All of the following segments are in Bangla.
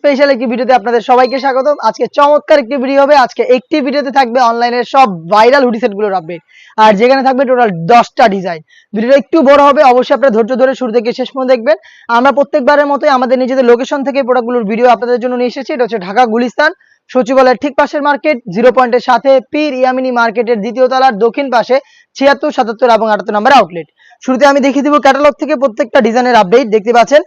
স্পেশাল একটি ভিডিওতে আপনাদের সবাইকে স্বাগতম। আজকে চমৎকার একটি ভিডিও হবে। আজকে একটি ভিডিওতে থাকবে অনলাইনের সব ভাইরাল হুডি সেটগুলোর আপডেট, আর যেখানে থাকবে টোটাল 10টা ডিজাইন। ভিডিওটা একটু বড় হবে, অবশ্যই আপনারা ধৈর্য ধরে শুরু থেকে শেষ পর্যন্ত দেখবেন। আমরা প্রত্যেকবারের মতোই আমাদের নিজেদের লোকেশন থেকে প্রোডাক্টগুলোর ভিডিও আপনাদের জন্য নিয়ে এসেছি। এটা হচ্ছে ঢাকা গুলিস্তান সচিবালয়ের ঠিক পাশের মার্কেট, 0 পয়েন্টের সাথে পীর ইয়ামিনী মার্কেটের দ্বিতীয় তলার দক্ষিণ পাশে 76, 77 এবং 78 নম্বর আউটলেট। শুরুতে আমি দেখিয়ে দিব ক্যাটালগ থেকে প্রত্যেকটা ডিজাইনের আপডেট। দেখতে পাচ্ছেন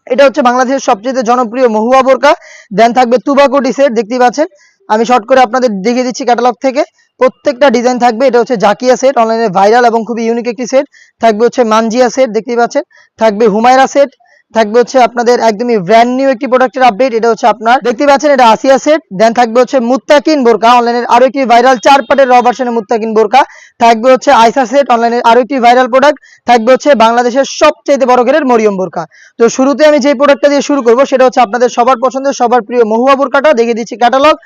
এটা হচ্ছে বাংলাদেশের সবচেয়ে জনপ্রিয় মহুয়া বোরকা, দেন থাকবে তুবা কোটি সেট। দেখতে পাচ্ছেন আমি শর্ট করে আপনাদের দেখিয়ে দিচ্ছি ক্যাটালগ থেকে প্রত্যেকটা ডিজাইন থাকবে। এটা হচ্ছে জাকিয়া সেট, অনলাইনে ভাইরাল এবং খুবই ইউনিক একটি সেট। থাকবে হচ্ছে মানজিয়া সেট, দেখতে পাচ্ছেন থাকবে হুমায়রা সেট, থাকবে হচ্ছে আপনাদের একদমই ব্র্যান্ড নিউ একটি প্রোডাক্টের আপডেট। এটা হচ্ছে আপনার দেখতে পাচ্ছেন এটা আসিয়া সেট। দেন থাকবে হচ্ছে মুত্তাকিন বোরকা, অনলাইনের আরো একটি ভাইরাল 4 পার্টের র ভার্সনের মুত্তাকিন বোরকা। থাকবে হচ্ছে আয়সা সেট, অনলাইনের আরো একটি ভাইরাল প্রোডাক্ট। থাকবে হচ্ছে বাংলাদেশের সবচেয়ে বড় ঘেরের মরিয়ম বোরকা। তো শুরুতে আমি যে প্রোডাক্টটা দিয়ে শুরু করব সেটা হচ্ছে আপনাদের সবার পছন্দের সবার প্রিয় মহুয়া বোরকাটা। দেখিয়ে দিচ্ছি ক্যাটালগ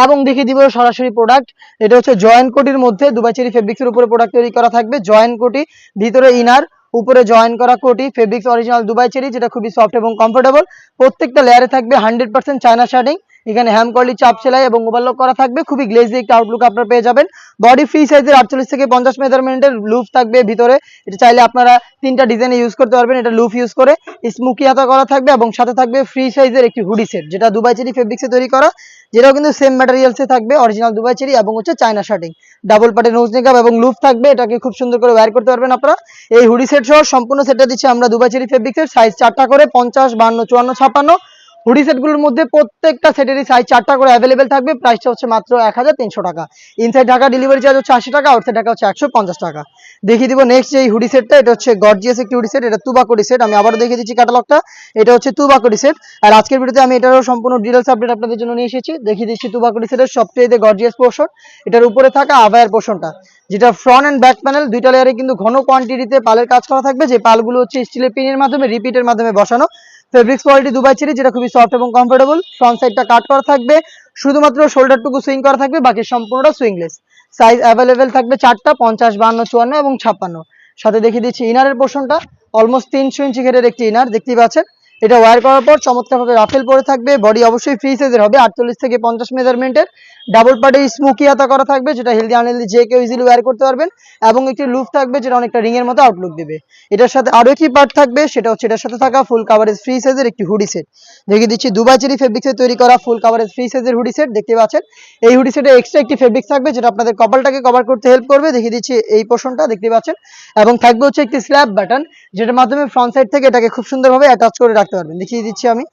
এবং দেখিয়ে দিব সরাসরি প্রোডাক্ট। এটা হচ্ছে জয়েন্ট কোটির মধ্যে দুবাই চেরি ফেব্রিক্সের উপরে প্রোডাক্ট তৈরি করা থাকবে। জয়েন্ট কোটি, ভিতরে ইনার, উপরে জয়েন করা কোটি, ফেব্রিক্স অরিজিনাল দুবাই চেরি, যেটা খুবই সফট এবং কমফোর্টেবল। প্রত্যেকটা লেয়ারে থাকবে 100% চায়না শার্টিং। এখানে হ্যাম কোয়ালিটি চাপ সেলাই এবং ওভারলক করা থাকবে। খুবই গ্লেজি একটা আউটলুক আপনারা পেয়ে যাবেন। বডি ফ্রি সাইজের 48 থেকে 50 মেজারমেন্টের লুফ থাকবে ভিতরে। এটা চাইলে আপনারা 3টা ডিজাইনে ইউজ করতে পারবেন। এটা লুফ ইউজ করে স্মুকি হাতা করা থাকবে এবং সাথে থাকবে ফ্রি সাইজের একটি হুডি সেট, যেটা দুবাই চেরি ফেব্রিক্সে তৈরি করা, যেটাও কিন্তু সেম ম্যাটেরিয়ালসে থাকবে, অরিজিনাল দুবাই চেরি এবং হচ্ছে চায়না শার্টিং। ডাবল পার্টের নোজ নেকআপ এবং লুফ থাকবে, এটাকে খুব সুন্দর করে ওয়্যার করতে পারবেন আপনারা। এই হুডি সেট সহ সম্পূর্ণ সেটটা দিচ্ছি আমরা দুবাই চেরি ফেব্রিক্সের, সাইজ 4টা করে 50, 52, 54, 56। হুডি সেটগুলোর মধ্যে প্রত্যেকটা সেটেরই সাইজ 4টা করে অ্যাভেলেবেল থাকবে। প্রাইসটা হচ্ছে মাত্র 1300 টাকা। ইনসাইড ঢাকা ডেলিভারি চার্জ হচ্ছে 80 টাকা, আউটসাইড ঢাকা হচ্ছে 150 টাকা। দেখিয়ে দিব নেক্সট এই হুডি সেটটা। এটা হচ্ছে গর্জিয়াস একটি হুডি সেট, এটা তুবা কোটি সেট। আমি আবারও দেখিয়ে দিচ্ছি ক্যাটালগটা। এটা হচ্ছে তুবা কোটি সেট। আর আজকের ভিডিওতে আমি এটারও সম্পূর্ণ ডিটেইলস আপডেট আপনাদের জন্য নিয়ে এসেছি। দেখিয়ে দিচ্ছি তুবা কোটি সেটের সবচেয়ে গর্জিয়াস পোর্শন, এটার উপরে থাকা আভায়ার পোর্শনটা, যেটা ফ্রন্ট এন্ড ব্যাক প্যানেল দুইটা লেয়ারে কিন্তু ঘন কোয়ান্টিটিতে পালের কাজ করা থাকবে। যে পালগুলো হচ্ছে স্টিলের পিনের মাধ্যমে রিপিটের মাধ্যমে বসানো। ফেব্রিক্স কোয়ালিটি দুবাই চেরি, যেটা খুবই সফট এবং কমফোর্টেবল। ফ্রন্ট সাইডটা কাট করা থাকবে, শুধুমাত্র শোল্ডারটুকু সুইং করা থাকবে, বাকি সম্পূর্ণটা সুইংলেস। সাইজ অ্যাভেলেবেল থাকবে 4টা, 50, 52, 54 এবং 56। সাথে দেখিয়ে দিচ্ছি ইনারের পোর্শনটা, অলমোস্ট 300 ইঞ্চি ঘেরের একটি ইনার। দেখতেই পাচ্ছেন এটা ওয়্যার করার পর চমৎকারভাবে রাফেল পরে থাকবে। বডি অবশ্যই ফ্রি সাইজের হবে, 48 থেকে 50 মেজারমেন্টের। ডাবল পার্টে স্মোকি হাতা করা থাকবে, যেটা হেলদি আনহেলদি যে কেউ ইজিলি ওয়্যার করতে পারবেন। এবং একটি লুফ থাকবে, যেটা অনেকটা রিং এর মতো আউটলুক দেবে। এটার সাথে আরো একটি পার্ট থাকবে, সেটা হচ্ছে এটার সাথে থাকা ফুল কাভারেজ ফ্রি সাইজের একটি হুডি সেট। দেখিয়ে দিচ্ছি দুবাই চেরি ফেব্রিক্সে তৈরি করা ফুল কাভারেজ ফ্রি সাইজের হুডি সেট। দেখতে পাচ্ছেন এই হুডি সেটে এক্সট্রা একটি ফেব্রিক্স থাকবে, যেটা আপনাদের কপালটাকে কভার করতে হেল্প করবে। দেখিয়ে দিচ্ছি এই পোর্শনটা, দেখতে পাচ্ছেন। এবং থাকবে হচ্ছে একটি স্ল্যাব বাটন, যেটার মাধ্যমে ফ্রন্ট সাইড থেকে এটাকে খুব সুন্দরভাবে অ্যাটাচ করে রাখতে পারবেন। দেখিয়ে দিচ্ছি আমি,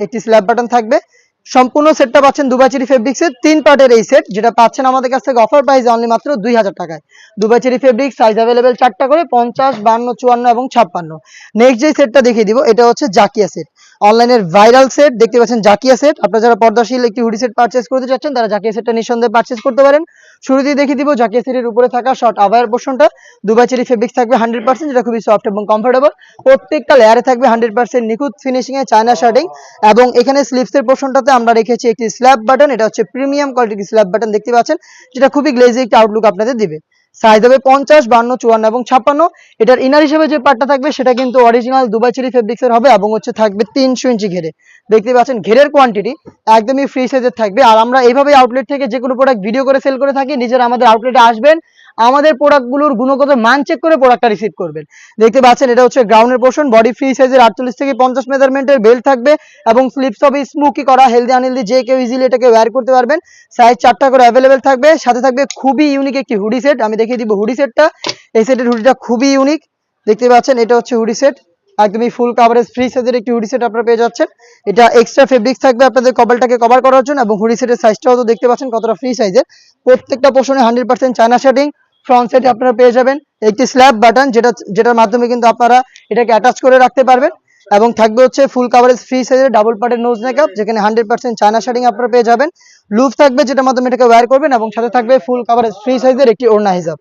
একটি স্ল্যাব বাটন থাকবে। সম্পূর্ণ সেটটা পাচ্ছেন দুবাই চেরি ফেব্রিক্সের 3 পার্টের এই সেট, যেটা পাচ্ছেন আমাদের কাছ থেকে অফার প্রাইস অনলি মাত্র 2000 টাকায়। Dubai cherry fabrics, size available 4টা করে 50, 52, 54 এবং 56। নেক্সট যে সেটটা দেখিয়ে দিব এটা হচ্ছে জাকিয়া সেট, অনলাইনের ভাইরাল সেট। দেখতে পাচ্ছেন জাকিয়া সেট। আপনারা যারা পর্দাশীল একটি হুডি সেট পারচেজ করতে চাচ্ছেন, তারা জাকিয়া সেটটা নিঃসন্দেহে পারচেজ করতে পারেন। শুরুতেই দেখিয়ে দিব জাকিয়া সেটের উপরে থাকা শর্ট আভায়ার পোর্শনটা। দুবাই চেরি ফেব্রিক্স থাকবে 100%, যেটা খুবই সফট এবং কমফোর্টেবল। প্রত্যেকটা লেয়ারে থাকবে 100% নিখুঁত ফিনিশিং এ চায়না শার্টিং। এবং এখানে স্লিভসের পোর্শনটাতে আমরা রেখেছি একটি স্ল্যাব বাটন, এটা হচ্ছে প্রিমিয়াম কোয়ালিটির স্ল্যাব বাটন। দেখতে পাচ্ছেন যেটা খুবই গ্লেজি একটা আউটলুক আপনাদের দিবে। সাইজ হবে 50, 52, 54 এবং 56। এটার ইনার হিসেবে যে পার্টটা থাকবে সেটা কিন্তু অরিজিনাল দুবাই চেরি ফেব্রিক্সের হবে এবং হচ্ছে থাকবে 300 ইঞ্চি ঘেরে। দেখতে পাচ্ছেন ঘেরের কোয়ান্টিটি একদমই ফ্রি সাইজের থাকবে। আর আমরা এইভাবে আউটলেট থেকে যে কোনো প্রোডাক্ট ভিডিও করে সেল করে থাকি। নিজেরা আমাদের আউটলেটে আসবেন, আমাদের প্রোডাক্টগুলোর গুণগত মান চেক করে প্রোডাক্টটা রিসিভ করবেন। দেখতে পাচ্ছেন এটা হচ্ছে গ্রাউন্ডের পোর্শন, বডি ফ্রি সাইজের 48 থেকে 50 মেজারমেন্টের বেল্ট থাকবে এবং স্লিপস হবে স্মোকি করা, হেলদি আনহেলদি যে কেউ ইজিলি এটাকে ওয়্যার করতে পারবেন। সাইজ 4টা করে অ্যাভেলেবেল থাকবে। সাথে থাকবে খুবই ইউনিক একটি হুডি সেট। আমি দেখিয়ে দিব হুডি সেটটা। এই সেটের হুডিটা খুবই ইউনিক। দেখতে পাচ্ছেন এটা হচ্ছে হুডি সেট, একদমই ফুল কাভারেজ ফ্রি সাইজের একটি হুডি সেট আপনারা পেয়ে যাচ্ছেন। এটা এক্সট্রা ফেব্রিক্স থাকবে আপনাদের কপালটাকে কভার করার জন্য। এবং হুডি সেটের সাইজটাও তো দেখতে পাচ্ছেন কতটা ফ্রি সাইজের। প্রত্যেকটা পোর্শনে 100% চায়না শার্টিং। ফ্রন্ট সাইডে আপনারা পেয়ে যাবেন একটি স্ল্যাব বাটন, যেটার মাধ্যমে কিন্তু আপনারা এটাকে অ্যাটাচ করে রাখতে পারবেন। এবং থাকবে হচ্ছে ফুল কাভারেজ ফ্রি সাইজের ডাবল পার্টের নোজ মেকআপ, যেখানে 100% চায়না শার্টিং আপনারা পেয়ে যাবেন। লুপ থাকবে, যেটার মাধ্যমে এটাকে ওয়্যার করবেন। এবং সাথে থাকবে ফুল কাভারেজ ফ্রি সাইজের একটি ওড়না হিজাব।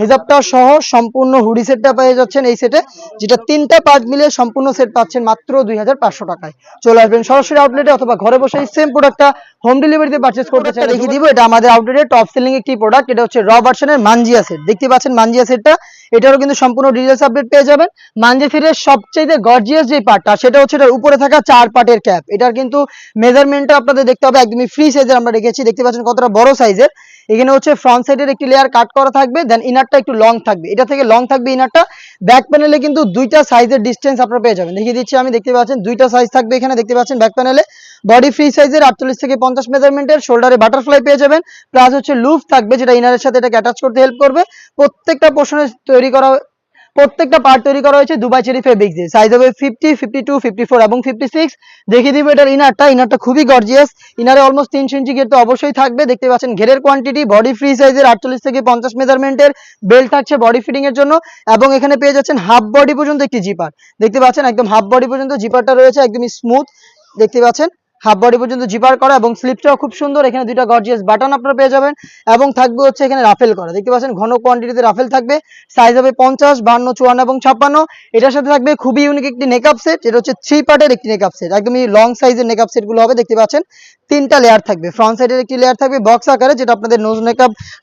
হিজাবটা সহ সম্পূর্ণ হুডি সেটটা পেয়ে যাচ্ছেন এই সেটে, যেটা 3টা পার্ট মিলে সম্পূর্ণ সেট পাচ্ছেন মাত্র 2500 টাকায়। চলে আসবেন সরাসরি আউটলেটে, অথবা ঘরে বসে সেম প্রোডাক্টটা হোম ডেলিভারিতে পারচেজ করতে চাইলে দেখিয়ে দিব। এটা আমাদের আউটলেটের টপ সেলিং একটি প্রোডাক্ট। এটা হচ্ছে র ভার্সনের মানজিয়া সেট। দেখতে পাচ্ছেন মানজিয়া সেটটা, এটারও কিন্তু সম্পূর্ণ ডিটেইলস আপডেট পেয়ে যাবেন। মানজি থ্রির সবচেয়ে গর্জিয়াস যে পার্টটা সেটা হচ্ছে এটার উপরে থাকা 4 পার্টের ক্যাপ। এটার কিন্তু মেজারমেন্টটা আপনাদের দেখতে হবে একদমই ফ্রি সাইজের আমরা রেখেছি, দেখতে পাচ্ছেন কতটা বড় সাইজের। এখানে হচ্ছে ফ্রন্ট সাইডের একটি লেয়ার কাট করা থাকবে, দেন ইনারটা একটু লং থাকবে, এটা থেকে লং থাকবে ইনারটা। ব্যাক প্যানেলে কিন্তু দুইটা সাইজের ডিসটেন্স আপনারা পেয়ে যাবেন, দেখিয়ে দিচ্ছি আমি, দেখতে পাচ্ছেন দুইটা সাইজ থাকবে এখানে, দেখতে পাচ্ছেন ব্যাক প্যানেলে। বডি ফ্রি সাইজের 48 থেকে 50 মেজারমেন্টের, শোল্ডারে বাটারফ্লাই পেয়ে যাবেন, প্লাস হচ্ছে লুপ থাকবে যেটা ইনারের সাথে এটাকে অ্যাটাচ করতে হেল্প করবে। প্রত্যেকটা পোর্শনে তৈরি করা, প্রত্যেকটা পার্ট তৈরি করা হয়েছে দুবাই চেরি ফেব্রিক্স দিয়ে। সাইজ হবে 50, 52, 54 এবং 56। দেখিয়ে দিব এটার ইনারটা খুবই গর্জিয়াস। ইনারে অলমোস্ট 300 ইঞ্চি ঘের তো অবশ্যই থাকবে, দেখতে পাচ্ছেন ঘেরের কোয়ান্টিটি বডি ফ্রি সাইজের 48 থেকে 50 মেজারমেন্টের, বেল্ট থাকছে বডি ফিটিং এর জন্য, এবং এখানে পেয়ে যাচ্ছেন হাফ বডি পর্যন্ত একটি জিপার, দেখতে পাচ্ছেন একদম হাফ বডি পর্যন্ত জিপারটা রয়েছে, একদমই স্মুথ, দেখতে পাচ্ছেন হাফ বডি পর্যন্ত জিপার করা, এবং স্লিপটাও খুব সুন্দর। এখানে দুইটা গর্জিয়াস বাটন আপনারা পেয়ে যাবেন, এবং থাকবে হচ্ছে এখানে রাফেল করা, দেখতে পাচ্ছেন ঘন কোয়ান্টিটিতে রাফেল থাকবে। সাইজ হবে 50, 52, 54 এবং 56। এটার সাথে থাকবে খুবই ইউনিক একটি নেকআপ সেট, এটা হচ্ছে 3 পার্টের একটি নেকআপ সেট, একদমই লং সাইজের নেকআপ সেট গুলো হবে, দেখতে পাচ্ছেন 3টা লেয়ার থাকবে। ফ্রন্ট সাইডের একটি লেয়ার থাকবে বক্স আকারে, যেটা আপনাদের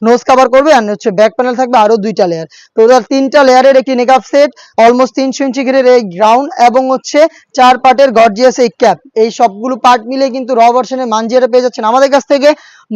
নোজ কভার করবে, আর হচ্ছে ব্যাক প্যানেল থাকবে আরো 2টা লেয়ার। টোটাল 3টা লেয়ারের একটি নেকআপ সেট, অলমোস্ট 300 ইঞ্চি ঘেরের এই গ্রাউন্ড, এবং হচ্ছে 4 পার্টের গর্জিয়াস এই ক্যাপ। এই সবগুলো পার্ট মিলে কিন্তু র ভার্সনের মানজিয়াটা পেয়ে যাচ্ছেন আমাদের কাছ থেকে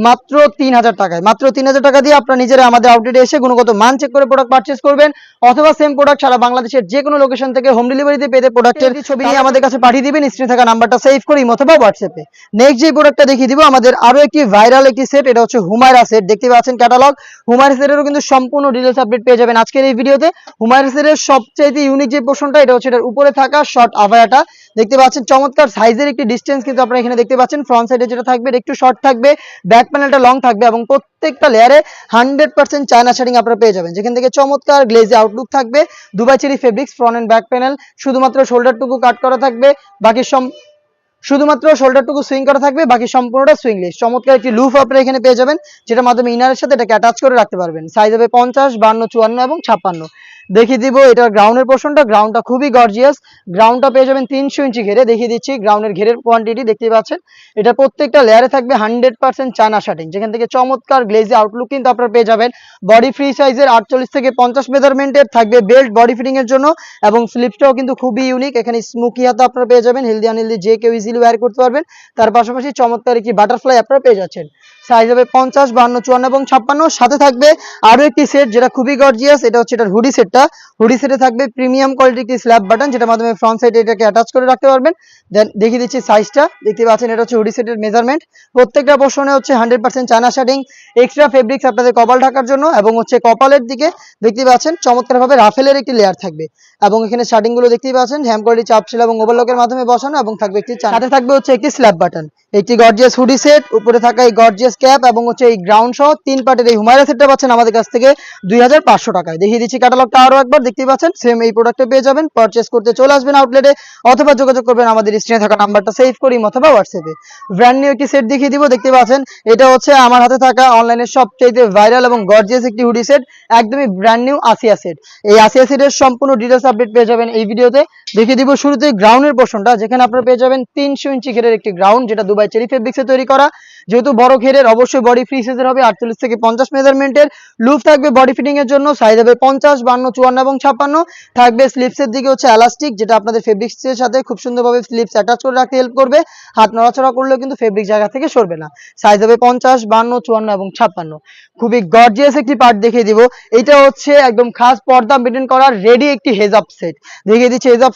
মাত্র 3000 টাকায়। মাত্র 3000 টাকা দিয়ে আপনারা নিজেরা আমাদের আউটলেটে এসে গুণগত মান চেক করে প্রোডাক্ট পারচেজ করবেন, অথবা সেম প্রোডাক্ট সারা বাংলাদেশের যে কোনো লোকেশন থেকে হোম ডেলিভারিতে পেতে প্রোডাক্টের ছবি নিয়ে আমাদের কাছে পাঠিয়ে দিবেন, স্ক্রিনে থাকা নাম্বারটা সেভ করে অথবা হোয়াটসঅ্যাপে। নেক্সট যে প্রোডাক্টটা দেখিয়ে দিব আমাদের আরো একটি ভাইরাল একটি সেট, এটা হচ্ছে হুমায়রা সেট, দেখতে পাচ্ছেন ক্যাটালগ। হুমায়রা সেটেরও কিন্তু সম্পূর্ণ ডিটেইলস আপডেট পেয়ে যাবেন আজকের এই ভিডিওতে। হুমায়রা সেটের সবচেয়ে ইউনিক যে পোর্শনটা এটা হচ্ছে এটার উপরে থাকা শর্ট আভায়াটা, দেখতে পাচ্ছেন চমৎকার সাইজের একটি ডিসটেন্স কিন্তু আপনারা এখানে দেখতে পাচ্ছেন। ফ্রন্ট সাইডে যেটা থাকবে এটা একটু শর্ট থাকবে, ব্যাক প্যানেলটা লং থাকবে, এবং প্রত্যেকটা লেয়ারে 100% চায়না শেডিং আপনারা পেয়ে যাবেন, যেখান থেকে চমৎকার গ্লেজি আউটলুক থাকবে। Dubai cherry fabrics front end back panel, শুধুমাত্র শোল্ডারটুকু কাট করা থাকবে, বাকি শুধুমাত্র শোল্ডারটুকু সুইং করা থাকবে, বাকি সম্পূর্ণটা সুইংলেস। চমৎকার একটি লুপ আপনারা এখানে পেয়ে যাবেন, যেটার মাধ্যমে ইনারের সাথে এটাকে অ্যাটাচ করে রাখতে পারবেন। সাইজ হবে 50, 52, 54 এবং 56। দেখিয়ে দিব এটার গ্রাউন্ডের পোর্শনটা, গ্রাউন্ডটা খুবই গর্জিয়াস। গ্রাউন্ডটা পেয়ে যাবেন 300 ইঞ্চি ঘেরে, দেখিয়ে দিচ্ছি গ্রাউন্ডের ঘেরের কোয়ান্টিটি, দেখতে পাচ্ছেন এটা প্রত্যেকটা লেয়ারে থাকবে 100% চায়না শার্টিং, যেখান থেকে চমৎকার গ্লেজি আউটলুক কিন্তু আপনারা পেয়ে যাবেন। বডি ফ্রি সাইজের 48 থেকে 50 মেজারমেন্টের থাকবে, বেল্ট বডি ফিটিং এর জন্য, এবং স্লিপসটাও কিন্তু খুবই ইউনিক। এখানে স্মোকি হাতা আপনারা পেয়ে যাবেন, হেলদি আনহেলদি যে কেউ ইজিলি ওয়্যার করতে পারবেন। তার পাশাপাশি চমৎকার একটি বাটারফ্লাই আপনারা পেয়ে যাচ্ছেন। সাইজ হবে 50, 52, 54 এবং 56। সাথে থাকবে আরো একটি সেট যেটা খুবই গর্জিয়াস, এটা হচ্ছে এটার হুডি সেটটা। হুডি সেটে থাকবে প্রিমিয়াম কোয়ালিটির একটি স্ল্যাব বাটন, যেটার মাধ্যমে ফ্রন্ট সাইডে এটাকে অ্যাটাচ করে রাখতে পারবেন। দেন দেখিয়ে দিচ্ছি সাইজটা, দেখতে পাচ্ছেন এটা হচ্ছে হুডি সেটের মেজারমেন্ট। প্রত্যেকটা পোর্শনে হচ্ছে 100% চায়না শেডিং, এক্সট্রা ফেব্রিক্স আপনাদের কপাল ঢাকার জন্য, এবং হচ্ছে কপালের দিকে দেখতে পাচ্ছেন চমৎকার ভাবে রাফেলের একটি লেয়ার থাকবে, এবং এখানে শার্টিং গুলো দেখতেই পাচ্ছেন হ্যাম কোয়ালিটি চাপশিল এবং ওভারলকের মাধ্যমে বসানো, এবং থাকবে একটি সাথে থাকবে হচ্ছে একটি স্ল্যাব বাটন। একটি গর্জিয়াস হুডি সেট, উপরে থাকা এই গর্জিয়াস ক্যাপ, এবং হচ্ছে এই গ্রাউন্ড সহ 3 পার্টের এই হুমায়রা সেটটা পাচ্ছেন আমাদের কাছ থেকে 2500 টাকায়। দেখিয়ে দিচ্ছি ক্যাটালগটা আরো একবার, দেখতেই পাচ্ছেন সেম এই প্রোডাক্টটা পেয়ে যাবেন। পারচেজ করতে চলে আসবেন আউটলেটে, অথবা যোগাযোগ করবেন আমাদের স্ক্রিনে থাকা নাম্বারটা সেভ করি অথবা হোয়াটসঅ্যাপে। ব্র্যান্ড নিউ একটি সেট দেখিয়ে দিব, দেখতে পাচ্ছেন এটা হচ্ছে আমার হাতে থাকা অনলাইনের সবচেয়ে ভাইরাল এবং গর্জিয়াস একটি হুডি সেট, একদমই ব্র্যান্ড নিউ আসিয়া সেট। এই আসিয়া সেটের সম্পূর্ণ ডিটেইলস আপডেট পেয়ে যাবেন এই ভিডিওতে। দেখিয়ে দিব শুরুতে গ্রাউন্ডের পোর্শনটা, যেখানে আপনারা পেয়ে যাবেন 300 ইঞ্চি ঘেরের একটি গ্রাউন্ড, যেটা দুবাই চেরি ফেব্রিক্সে তৈরি করা। যেহেতু বড় ঘেরের অবশ্যই বডি ফ্রি সাইজের হবে, 48 থেকে 50 মেজারমেন্টের, লুপ থাকবে বডি ফিটিং এর জন্য। সাইজ হবে 50, 52, 54 এবং 56। থাকবে স্লিপসের দিকে হচ্ছে এলাস্টিক, যেটা আপনাদের ফেব্রিক্সের সাথে খুব সুন্দরভাবে স্লিপস অ্যাটাচ করে রাখতে হেল্প করবে। হাত নড়াচড়া করলেও কিন্তু ফেব্রিক জায়গা থেকে সরবে না। সাইজ হবে 50, 52, 54 এবং 56। খুবই গর্জিয়াস একটি পার্ট দেখিয়ে দিব, এটা হচ্ছে একদম খাস পর্দা মেনটেন করার রেডি একটি হেজাব সেট। দেখিয়ে দিচ্ছি হেজাব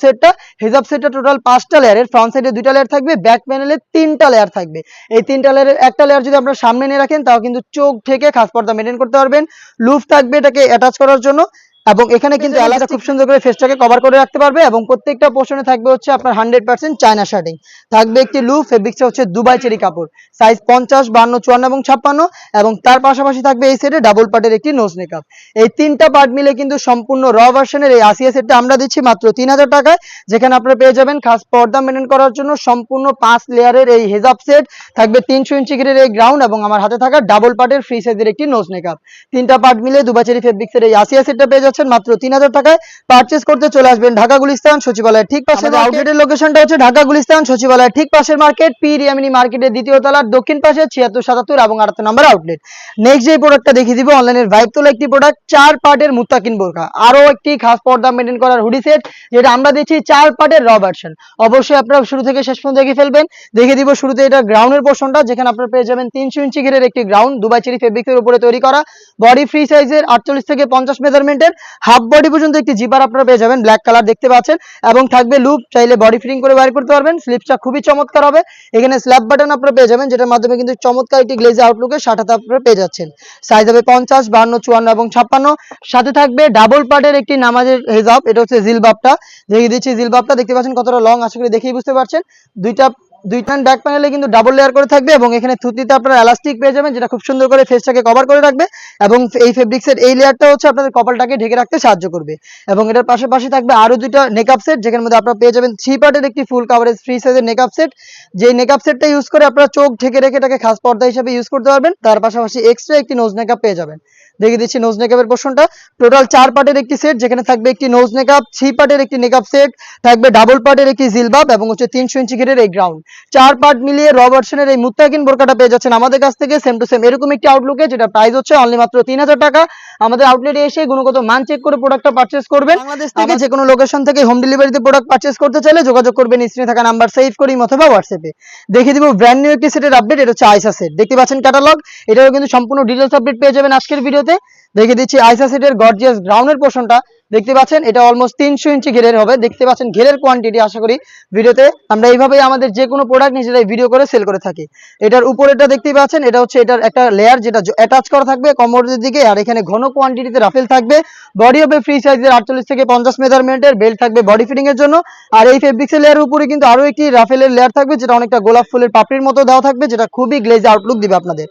সেটটা টোটাল 5টা লেয়ারের, ফ্রন্ট সাইডে 2টা লেয়ার থাকবে, ব্যাক প্যানেলে 3টা লেয়ার থাকবে। এই 3টা লেয়ারের একটা লেয়ার যদি আপনারা সামনে নিয়ে রাখেন, তাও কিন্তু চোখ থেকে খাস পর্দা মেনটেন করতে পারবেন। লুপ থাকবে এটাকে অ্যাটাচ করার জন্য, এবং এখানে কিন্তু এলাকা খুব সুন্দর করে ফেসটাকে কভার করে রাখতে পারবে, এবং প্রত্যেকটা পোর্শনে থাকবে হচ্ছে আপনার 100% চায়না শার্টিং। থাকবে একটি লুপ, ফেব্রিক্সটা হচ্ছে দুবাই চেরি কাপড়। সাইজ 50, 52, 54 এবং 56। এবং তার পাশাপাশি থাকবে এই সেটে ডাবল পার্টের একটি নোজ মেকআপ। এই 3টা পার্ট মিলে কিন্তু সম্পূর্ণ র ভার্সনের এই আসিয়া সেটটা আমরা দিচ্ছি মাত্র 3000 টাকায়, যেখানে আপনারা পেয়ে যাবেন খাস পর্দা মেনটেন করার জন্য সম্পূর্ণ 5 লেয়ারের এই হেজাব সেট। থাকবে 300 ইঞ্চি ঘেরের এই গ্রাউন্ড, এবং আমার হাতে থাকা ডাবল পার্টের ফ্রি সাইজের একটি নোজ মেকআপ। 3টা পার্ট মিলে দুবাই চেরি ফেব্রিক্সের এই আসিয়া সেটটা পেয়ে যাচ্ছেন মাত্র 3000 টাকায়। পারচেজ করতে চলে আসবেন ঢাকা গুলিস্তান সচিবালয়ের ঠিক পাশে। আউটলেটের লোকেশনটা হচ্ছে ঢাকা গুলিস্তান সচিবালয়ের ঠিক পাশের মার্কেট, পি রিয়ামিনি মার্কেটের দ্বিতীয় তলার দক্ষিণ পাশে 76, 77 এবং 78 নম্বর আউটলেট। নেক্সট যে প্রোডাক্টটা দেখিয়ে দিব অনলাইনের ভাইব তোলা একটি প্রোডাক্ট, 4 পার্টের মুত্তাকিন বোরকা, আরো একটি খাস পর্দা মেনটেন করার হুডি সেট, যেটা আমরা দিচ্ছি 4 পার্টের র ভার্সন। অবশ্যই আপনারা শুরু থেকে শেষ পর্যন্ত দেখে ফেলবেন। দেখিয়ে দিব শুরুতে এটা গ্রাউন্ডের পোর্শনটা, যেখানে আপনারা পেয়ে যাবেন 300 ইঞ্চি ঘেরের একটি গ্রাউন্ড, দুবাই চেরি ফেব্রিক্সের উপরে তৈরি করা, বডি ফ্রি সাইজের 48 থেকে 50 মেজারমেন্টের, হাফ বডি পর্যন্ত একটি জিপার আপনারা পেয়ে যাবেন ব্ল্যাক কালার দেখতে পাচ্ছেন, এবং থাকবে লুপ, চাইলে বডি ফিটিং করে বাইর করতে পারবেন। স্লিপসটা খুবই চমৎকার হবে। এখানে স্ল্যাব বাটন আপনারা পেয়ে যাবেন, যেটার মাধ্যমে কিন্তু চমৎকার একটি গ্লেজি আউটলুকের শার্ট আপনারা পেয়ে যাচ্ছেন। সাইজ হবে 50, 52, 54 এবং 56। সাথে থাকবে ডাবল পার্টের একটি নামাজের হিজাব, এটা হচ্ছে জিলবাবটা দেখিয়ে দিচ্ছি। জিলবাবটা দেখতে পাচ্ছেন কতটা লং, আশা করি দেখেই বুঝতে পারছেন। দুইটা ব্যাক প্যানেলে কিন্তু ডাবল লেয়ার করে থাকবে, এবং এখানে থুতনিতে আপনারা এলাস্টিক পেয়ে যাবেন, যেটা খুব সুন্দর করে ফেসটাকে কভার করে রাখবে, এবং এই ফেব্রিক্সের এই লেয়ারটা হচ্ছে আপনাদের কপালটাকে ঢেকে রাখতে সাহায্য করবে। এবং এটার পাশাপাশি থাকবে আরো দুইটা নেকআপ সেট, যেখানে মধ্যে আপনারা পেয়ে যাবেন 3 পার্টের একটি ফুল কাভারেজ ফ্রি সাইজের নেকআপ সেট। যে নেকআপ সেটটা ইউজ করে আপনারা চোখ ঢেকে রেখে এটাকে খাস পর্দা হিসেবে ইউজ করতে পারবেন। তার পাশাপাশি এক্সট্রা একটি নোজ মেকআপ পেয়ে যাবেন। দেখিয়ে দিচ্ছি নোজ মেকআপের পোর্শনটা, টোটাল 4 পার্টের একটি সেট, যেখানে থাকবে একটি নোজ মেকআপ, 3 পার্টের একটি নেকআপ সেট, থাকবে ডাবল পার্টের একটি জিলবাব, এবং হচ্ছে 300 ইঞ্চি ঘেরের এই গ্রাউন্ড। 4 পার্ট মিলিয়ে র ভার্সনের এই মুত্তাকিন বোরকাটা পেয়ে যাচ্ছেন আমাদের কাছ থেকে সেম টু সেম এরকম একটি আউটলুকে, যেটা প্রাইস হচ্ছে অনলি মাত্র 3000 টাকা। আমাদের আউটলেটে এসে গুণগত মান চেক করে প্রোডাক্টটা পারচেজ করবেন। বাংলাদেশ থেকে যে কোনো লোকেশন থেকে হোম ডেলিভারিতে প্রোডাক্ট পারচেজ করতে চাইলে যোগাযোগ করবেন স্ক্রিনে থাকা নাম্বার সেভ করি অথবা হোয়াটসঅ্যাপে। দেখিয়ে দিব ব্র্যান্ড নিউ একটি সেটের আপডেট, এটা হচ্ছে আইসা সেট। দেখতে পাচ্ছেন ক্যাটালগ, এটারও কিন্তু সম্পূর্ণ ডিটেইলস আপডেট পেয়ে যাবেন আজকের ভিডিওতে। দেখিয়ে দিচ্ছি আইসা সেটের গর্জিয়াস গ্রাউন্ডের পোর্শনটা, দেখতে পাচ্ছেন এটা অলমোস্ট 300 ইঞ্চি ঘেরের হবে। দেখতে পাচ্ছেন ঘেরের কোয়ান্টিটি, আশা করি ভিডিওতে আমরা এইভাবেই আমাদের যে কোনো প্রোডাক্ট নিজেরাই ভিডিও করে সেল করে থাকি। এটার উপরেটা দেখতেই পাচ্ছেন, এটা হচ্ছে এটার একটা লেয়ার, যেটা অ্যাটাচ করা থাকবে কোমরের দিকে, আর এখানে ঘন কোয়ান্টিটিতে রাফেল থাকবে। বডি হবে ফ্রি সাইজের 48 থেকে 50 মেজারমেন্টের, বেল্ট থাকবে বডি ফিটিং এর জন্য। আর এই ফেব্রিক্সের লেয়ারের উপরে কিন্তু আরো একটি রাফেলের লেয়ার থাকবে, যেটা অনেকটা গোলাপ ফুলের পাপড়ির মতো দেওয়া থাকবে, যেটা খুবই গ্লেজি আউটলুক দিবে আপনাদের।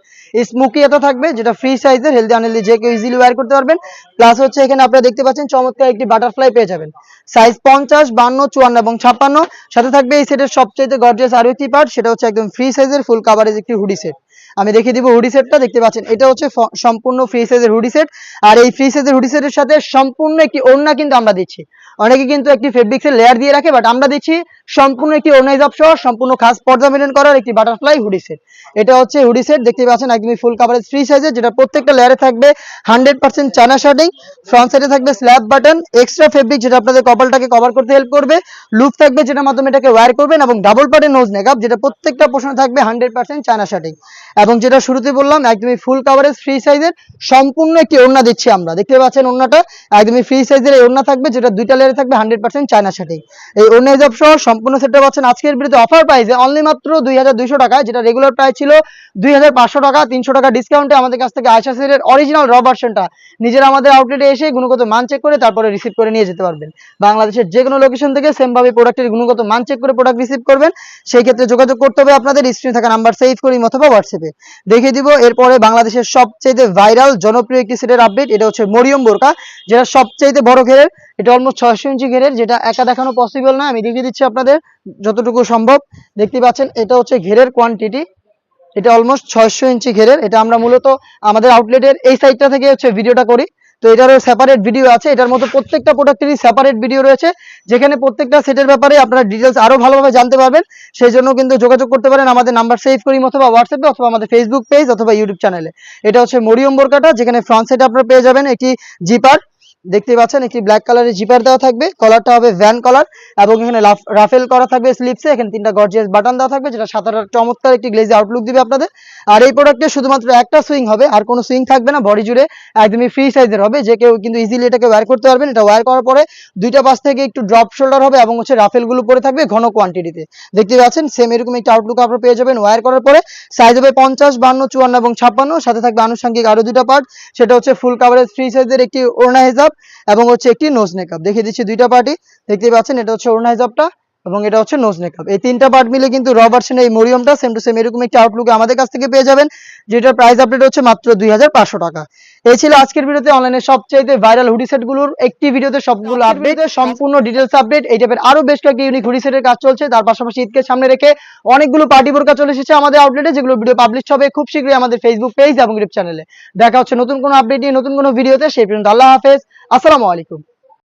স্মোকি এটা থাকবে, যেটা ফ্রি সাইজের, হেলদি আনহেলদি যে কেউ ইজিলি ওয়্যার করতে পারবেন। প্লাস হচ্ছে এখানে আপনারা দেখতে পাচ্ছেন চমৎকার একটি বাটারফ্লাই পেয়ে যাবেন, সাইজ 50, 52, 54 এবং 56। সাথে থাকবে এই সেটের সবচেয়ে গর্জিয়াস আরো একটি পার্ট, সেটা হচ্ছে একদম ফ্রি সাইজের ফুল কাভারেজ একটি হুডি সেট। আমি দেখিয়ে দিব হুডি সেটটা, দেখতে পাচ্ছেন এটা হচ্ছে সম্পূর্ণ ফ্রি সাইজের হুডি সেট। আর এই ফ্রি সাইজের হুডি সেটের সাথে সম্পূর্ণ একটি ওড়না কিন্তু আমরা দিচ্ছি। অনেকে কিন্তু একটি ফেব্রিক্সের লেয়ার দিয়ে রাখে, বাট আমরা দিচ্ছি সম্পূর্ণ একটি ওড়না হিজাব সহ সম্পূর্ণ খাস পর্দা মেনটেন করার একটি বাটারফ্লাই হুডি সেট। এটা হচ্ছে হুডি সেট, দেখতে পাচ্ছেন একদমই ফুল কাভারেজ ফ্রি সাইজের, যেটা প্রত্যেকটা লেয়ারে থাকবে 100% চায়না শার্টিং। ফ্রন্ট সাইডে থাকবে স্ল্যাব বাটন, এক্সট্রা ফেব্রিক, যেটা আপনাদের কপালটাকে কভার করতে হেল্প করবে। লুপ থাকবে, যেটার মাধ্যমে এটাকে ওয়্যার করবেন, এবং ডাবল পার্টের নোজ মেকআপ, যেটা প্রত্যেকটা পোর্শনে থাকবে 100% চায়না শার্টিং। এবং যেটা শুরুতে বললাম একদমই ফুল কাভারেজ ফ্রি সাইজের সম্পূর্ণ একটি ওড়না দিচ্ছি আমরা। দেখতে পাচ্ছেন ওড়নাটা একদমই ফ্রি সাইজের এই ওড়না থাকবে, যেটা দুইটা লেয়ারে থাকবে 100% চায়না শার্টিং। এই ওড়না হিজাব সহ সম্পূর্ণ সেটটা পাচ্ছেন আজকের ভিডিওতে অফার প্রাইসে অনলি মাত্র 2200 টাকা, যেটা রেগুলার প্রাইস ছিল 2500 টাকা। 300 টাকা ডিসকাউন্টে আমাদের কাছ থেকে আয়শা সেটের অরিজিনাল র ভার্সনটা নিজেরা আমাদের আউটলেটে এসে গুণগত মান চেক করে তারপরে রিসিভ করে নিয়ে যেতে পারবেন। বাংলাদেশের যে কোনো লোকেশন থেকে সেম ভাবে প্রোডাক্টের গুণগত মান চেক করে প্রোডাক্ট রিসিভ করবেন। সেই ক্ষেত্রে যোগাযোগ করতে হবে আপনাদের স্ক্রিনে থাকা নাম্বার সেভ করি অথবা হোয়াটসঅ্যাপে। দেখিয়ে দিব এরপরে বাংলাদেশের সবচেয়ে ভাইরাল জনপ্রিয় একটি সেটের আপডেট, এটা হচ্ছে মরিয়ম বোরকা, যেটা সবচেয়ে বড় ঘেরের। এটা অলমোস্ট 600 ইঞ্চি ঘেরের, যেটা একা দেখানো পসিবল না, আমি দেখিয়ে দিচ্ছি আপনাদের যতটুকু সম্ভব। দেখতে পাচ্ছেন এটা হচ্ছে ঘেরের কোয়ান্টিটি, এটা অলমোস্ট 600 ইঞ্চি ঘেরের। এটা আমরা মূলত আমাদের আউটলেটের এই সাইডটা থেকে হচ্ছে ভিডিওটা করি, তো এটারও সেপারেট ভিডিও আছে। এটার মতো প্রত্যেকটা প্রোডাক্টেরই সেপারেট ভিডিও রয়েছে, যেখানে প্রত্যেকটা সেটের ব্যাপারে আপনারা ডিটেলস আরো ভালোভাবে জানতে পারবেন। সেই জন্য কিন্তু যোগাযোগ করতে পারেন আমাদের নাম্বার সেভ করি অথবা হোয়াটসঅ্যাপে অথবা আমাদের ফেসবুক পেজ অথবা ইউটিউব চ্যানেলে। এটা হচ্ছে মরিয়ম বোরকাটা, যেখানে ফ্রন্ট সাইডে আপনারা পেয়ে যাবেন একটি জিপার, দেখতে পাচ্ছেন একটি ব্ল্যাক কালারের জিপার দেওয়া থাকবে, কলারটা হবে ভ্যান কলার, এবং এখানে রাফেল করা থাকবে স্লিপসে। এখানে 3টা গর্জিয়াস বাটন দেওয়া থাকবে, যেটা সাদার চমৎকার একটি গ্লেজি আউটলুক দিবে আপনাদের। আর এই প্রোডাক্টে শুধুমাত্র একটা সুইং হবে, আর কোনো সুইং থাকবে না, বডি জুড়ে একদমই ফ্রি সাইজের হবে, যে কেউ কিন্তু ইজিলি এটাকে ওয়্যার করতে পারবেন। এটা ওয়্যার করার পরে দুইটা পাশ থেকে একটু ড্রপ শোল্ডার হবে, এবং হচ্ছে রাফেল গুলো পরে থাকবে ঘন কোয়ান্টিটিতে। দেখতে পাচ্ছেন সেম এরকম একটা আউটলুক আপনারা পেয়ে যাবেন ওয়্যার করার পরে। সাইজ হবে 50, 52, 54 এবং 56। সাথে থাকবে আনুষঙ্গিক আরো দুইটা পার্ট, সেটা হচ্ছে ফুল কাভারেজ ফ্রি সাইজের একটি ওড়না হিজাব, এবং হচ্ছে একটি নোজ মেকআপ। দেখিয়ে দিচ্ছি দুইটা পার্টি, দেখতে পাচ্ছেন এটা হচ্ছে ওড়না হিজাবটা, এবং এটা হচ্ছে নোজ নেকআপ। এই তিনটা পার্ট মিলে কিন্তু র ভার্সনে এই মরিয়মটা সেম টু সেম এরকম একটা আউটলুক আমাদের কাছ থেকে পেয়ে যাবেন, যেটার প্রাইস আপডেট হচ্ছে মাত্র 2500 টাকা। এই ছিল আজকের ভিডিওতে অনলাইনে সবচেয়ে ভাইরাল হুডি সেটগুলোর একটি ভিডিওতে সবগুলো আপডেট, সম্পূর্ণ ডিটেইলস আপডেট। এই টাইপের আরো বেশ কয়েকটি ইউনিক হুডি সেটের কাজ চলছে। তার পাশাপাশি ঈদকে সামনে রেখে অনেকগুলো পার্টি বোরকা চলে এসেছে আমাদের আউটলেটে, যেগুলো ভিডিও পাবলিশ হবে খুব শীঘ্রই আমাদের ফেসবুক পেজ এবং ইউটিউব চ্যানেলে। দেখা হচ্ছে নতুন কোনো আপডেট নিয়ে নতুন কোনো ভিডিওতে। সেই পর্যন্ত আল্লাহ হাফেজ, আসসালামু আলাইকুম।